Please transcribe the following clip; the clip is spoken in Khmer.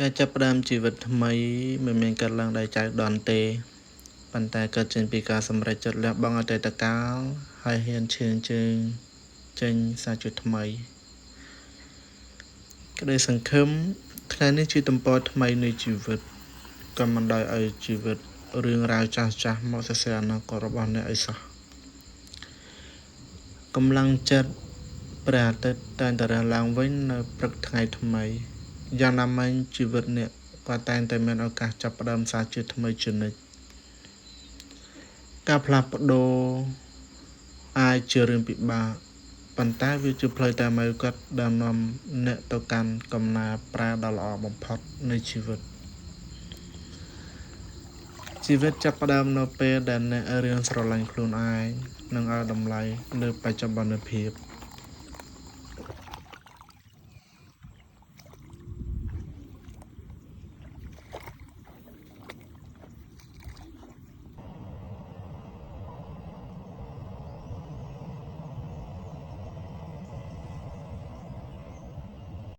ការចាប់ផ្ដើមជីវិតថ្មីមិនមែនកើតឡើងដោយចៃដន្យទេប៉ុន្តែកើតចេញពីការសម្រេចចិត្តលះបង់អតីតកាលហើយហ៊ានឈានជើងចេញសាជាថ្មីក្តីសង្ឃឹមថ្ងៃនេះជាទំព័រថ្មីនៃជីវិតក៏មិនដោយឲ្យជីវិតរឿងរ៉ាវចាស់ៗមកសរសេរអនាគតរបស់អ្នកឲ្យសោះកម្លាំងចិត្តព្រះអាទិត្យតែងតែរើសឡើងវិញនៅព្រឹកថ្ងៃថ្មីយ៉ាងណាមិញជីវិតអ្នកក៏តែងតែមានឱកាសចាប់ផ្ដើមសារជាតិថ្មីជានិច្ចការផ្លាស់ប្ដូរអាចជារឿងពិបាកប៉ុន្តែវាជាផ្លូវតែមួយគត់ដែលនាំអ្នកទៅកាន់កំណើតប្រែដ៏ល្អបំផុតនៃជីវិតចាប់ផ្ដើមនៅពេលដែលអ្នករៀនស្រឡាញ់ខ្លួនឯងនិងឲ្យតម្លៃលើបច្ចុប្បន្នភាព